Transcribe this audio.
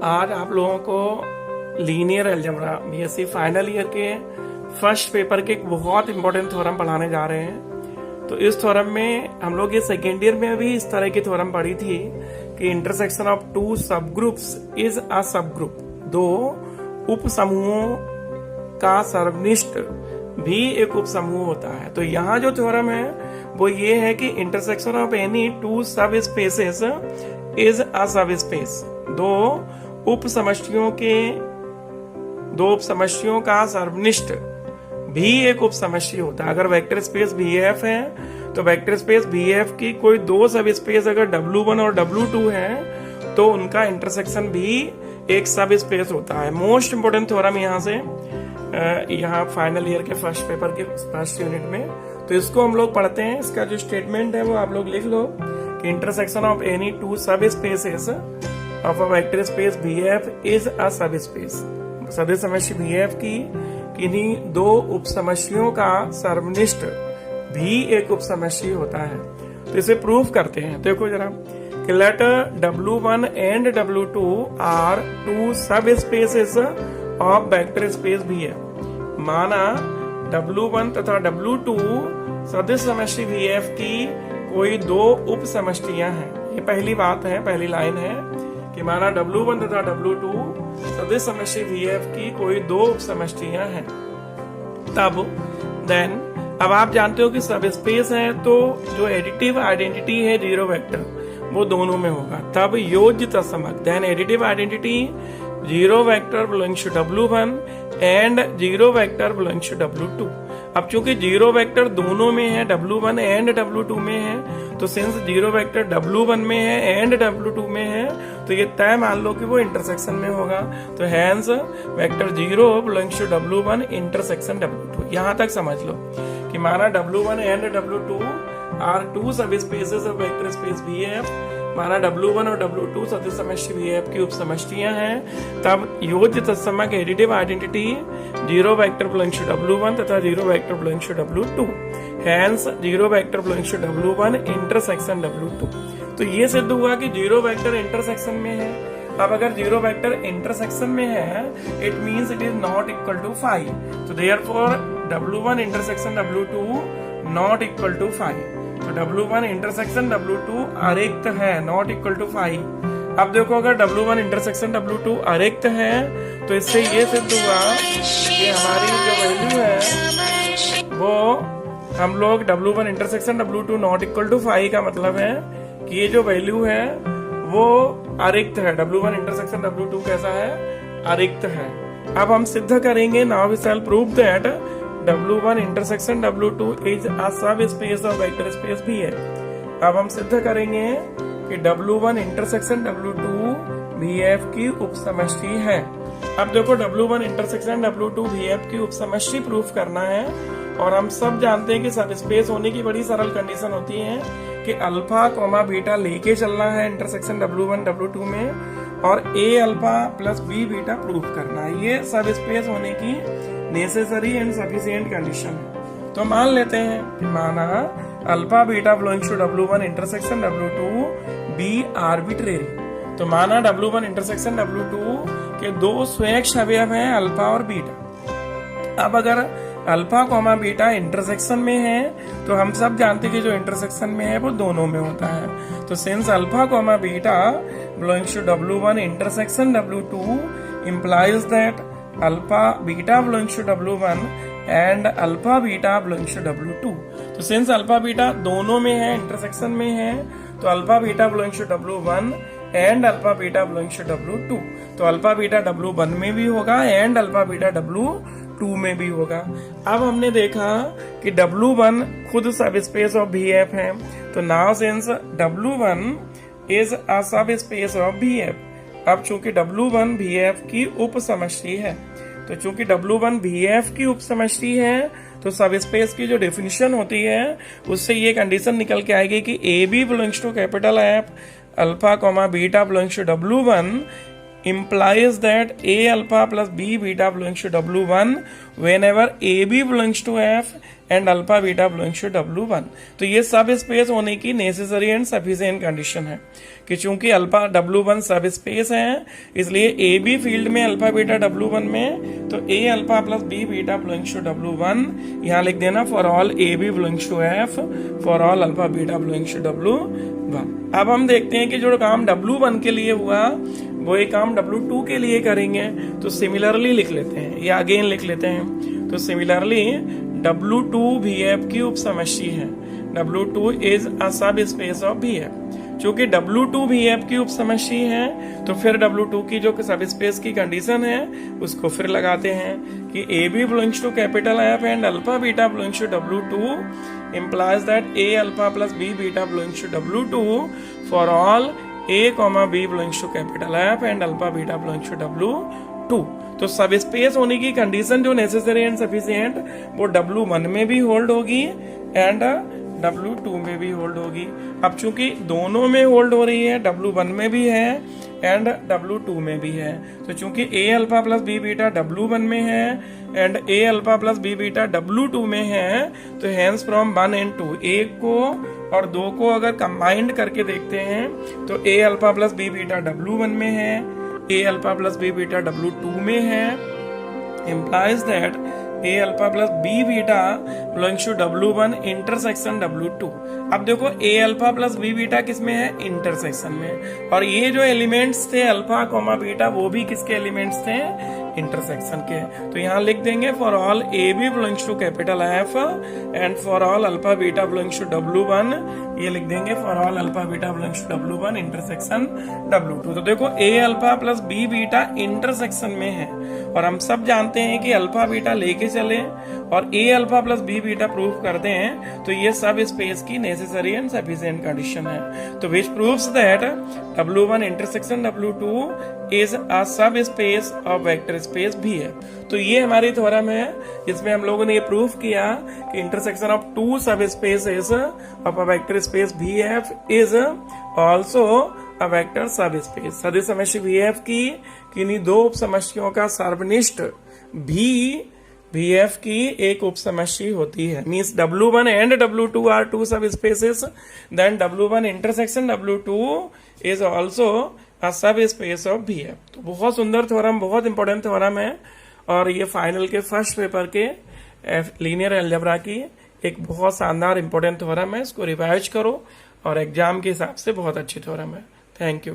आज आप लोगों को linear algebra BSc final year के फर्स्ट पेपर के एक बहुत इंपॉर्टेंट थ्योरम पढ़ाने जा रहे हैं। तो इस थ्योरम में हम लोग ये सेकेंड ईयर में भी इस तरह की थ्योरम पढ़ी थी कि इंटरसेक्शन ऑफ टू सब ग्रुप्स इज अ सब ग्रुप। दो उप समूहों का सर्वनिष्ठ भी एक उप समूह होता है। तो यहाँ जो थ्योरम है वो ये है कि इंटरसेक्शन ऑफ एनी टू सब स्पेसेस इज अ सब स्पेस। दो उप समष्टियों का सर्वनिष्ठ भी एक उप समष्टि होता है। अगर वेक्टर स्पेस VF है तो वेक्टर स्पेस VF की कोई दो सब स्पेस अगर W1 और W2 है तो उनका इंटरसेक्शन भी एक सब स्पेस होता है। मोस्ट इंपोर्टेंट थ्योरम यहाँ फाइनल ईयर के फर्स्ट पेपर के फर्स्ट यूनिट में। तो इसको हम लोग पढ़ते हैं। इसका जो स्टेटमेंट है वो आप लोग लिख लो कि intersection of any two subspaces of a vector space VF is a सब स्पेस। सदिश समष्टि VF की किन्हीं दो उप समष्टियों का सर्वनिष्ठ भी एक उप समष्टि होता है। तो इसे प्रूफ करते हैं। देखो जरा कि let W1 and W2 are two subspaces of vector space VF। माना W1 तथा W2 सदिश समष्टि VF की कोई दो उप समष्टियां हैं। ये पहली बात है, पहली लाइन है कि माना W1 तथा W2 सदिश समष्टि VF की कोई दो उप समष्टियां हैं। तब देन अब आप जानते हो कि सब स्पेस है तो जो एडिटिव आइडेंटिटी है जीरो वेक्टर वो दोनों में होगा। तब योज्य तत्समक then additive identity zero vector belongs to W1 and zero vector belongs to W2। अब चूंकि जीरो वेक्टर दोनों में है, W1 एंड W2 में है, तो सिंस जीरो वेक्टर W1 में है एंड W2 में है तो ये तय मान लो कि वो इंटरसेक्शन में होगा। तो hence vector zero belongs to W1 intersection W2। यहां तक समझ लो कि माना W1 and W2 are two subspaces of vector space VF। माना W1 और W2 सदिश समष्टि VF की उप समष्टियां हैं। तब योज्य तत्समक additive identity zero vector belongs to W1 तथा zero vector belongs to W2। Hence zero vector belongs to W1 intersection W2। तो ये सिद्ध हुआ कि जीरो वेक्टर इंटरसेक्शन में है। अब अगर जीरो वेक्टर इंटरसेक्शन में है it means it is not equal to 5। तो therefore W1 intersection W2 not equal to 5। तो W1 इंटरसेक्शन W2 अरिक्त है, नॉट इक्वल टू 5। अब देखो अगर W1 इंटरसेक्शन W2 अरिक्त है तो इससे ये सिद्ध हुआ कि हमारी जो वैल्यू है वो हम लोग W1 intersection W2 not equal to 5 का मतलब है कि ये जो वैल्यू है वो अरिक्त है। W1 इंटरसेक्शन W2 कैसा है? अरिक्त है। अब हम सिद्ध करेंगे now we shall prove that W1 intersection W2 is a subspace of vector space VF। अब हम सिद्ध करेंगे कि W1 इंटरसेक्शन W2 VF की उप समष्टि है। अब देखो W1 इंटरसेक्शन W2 VF की उप समष्टि प्रूफ करना है और हम सब जानते हैं कि सब स्पेस होने की बड़ी सरल कंडीशन होती है कि अल्फा कोमा बीटा लेके चलना है इंटरसेक्शन W1 W2 में और A alpha plus B beta proof करना है। ये सब स्पेस होने की नेसेसरी एंड सफिशिएंट कंडीशन है। तो मान लेते हैं कि माना alpha beta belongs to W1 intersection W2 B arbitrary. तो माना W1 इंटरसेक्शन W2 के दो स्वयं अवयव हैं अल्फा और बीटा। अब अगर अल्फा कॉमा बीटा इंटरसेक्शन में है तो हम सब जानते हैं कि जो इंटरसेक्शन में है वो दोनों में होता है। तो since alpha comma beta belongs to W1 intersection W2 implies that alpha beta belongs to W1 and alpha beta belongs to W2। तो सिंस अल्फा बीटा दोनों में है, इंटरसेक्शन में है, तो alpha beta belongs to W1 and alpha beta belongs to W2। तो alpha beta W1 में भी होगा एंड अल्फा बीटा W2 में भी होगा। अब हमने देखा कि W1 खुद सब स्पेस ऑफ VF है। तो now since W1 is a subspace of VF। अब चूंकि W1 VF की उप समष्टि है तो चूंकि W1 VF की उप समष्टि है तो सब स्पेस की जो डेफिनेशन होती है उससे ये कंडीशन निकल के आएगी कि AB belongs to capital F alpha comma beta belongs to W1 implies that A alpha plus B beta belongs to W1 whenever AB belongs to F and alpha beta belongs to W1। तो ये सब space होने की necessary and sufficient condition है कि चूंकि alpha W1 सब space है, इसलिए AB फील्ड में अल्फा बीटा W1 में, तो A alpha plus B beta belongs to W1। यहाँ लिख देना for all AB belongs to F, for all alpha beta belongs to W1। अब हम देखते हैं कि जो काम W1 के लिए हुआ वो एक काम W2 के लिए करेंगे, तो सिमिलरली लिख लेते हैं या अगेन लिख लेते हैं। तो सिमिलरली W2 VF की उपसमष्टि है। W2 is a subspace of VF। चूंकि W2 VF की उपसमष्टि है तो फिर W2 की जो सब स्पेस की कंडीशन है उसको फिर लगाते हैं कि AB belongs to capital F and alpha beta belongs to W2 implies that A alpha plus B beta belongs to W2 for all A comma B belongs to capital F and alpha beta belongs to W2। तो सब space होने की condition जो necessary and sufficient वो W1 में भी hold होगी and W2 में भी होल्ड होगी। अब चूंकि दोनों में होल्ड हो रही है, W1 में भी है एंड W2 में भी है, तो चूंकि A alpha plus B beta W1 में है and A alpha plus B beta W2 में है, तो हैंस फ्रॉम 1 एंड 2 एक को और 2 को अगर कंबाइंड करके देखते हैं तो A alpha plus B beta W1 में है, A alpha plus B beta W2 में है, implies that A alpha plus B beta belongs to W1 intersection W2। अब देखो A alpha plus B beta किसमें है, इंटरसेक्शन में, और ये जो एलिमेंट्स थे अल्फा कॉमा बीटा वो भी किसके एलिमेंट्स थे, इंटरसेक्शन के। तो यहाँ लिख देंगे for all AB belongs to capital F and for all alpha beta belongs to W1, ये लिख देंगे for all alpha beta belongs to W1 intersection W2। तो देखो A alpha plus B beta intersection में है और हम सब जानते हैं कि अल्फा बीटा लेके चले और A alpha plus B beta prove करते हैं, तो ये सब स्पेस की नेसेसरी एंड सफिशिएंट कंडीशन है। तो which proves that W1 intersection W2 is a subspace of vector space VF। तो ये हमारी थ्योरम है जिसमें हम लोगों ने ये प्रूव किया कि intersection of to subspaces of a vector space VF is also a vector सब स्पेस। सदिश समष्टि VF की किन्हीं दो उपसमष्टियों का सर्वनिष्ठ भी VF की एक उपसमष्टि होती है। Means W1 and W2 are two subspaces, then W1 intersection W2 is also a subspace of VF। तो बहुत सुंदर थ्योरम, बहुत इंपॉर्टेंट थ्योरम है और ये फाइनल के फर्स्ट पेपर के लीनियर अलजेब्रा की एक बहुत शानदार इंपॉर्टेंट थ्योरम है। इसको रिवाइज करो और एग्जाम के हिसाब से बहुत अच्छी थ्योरम है। Thank you.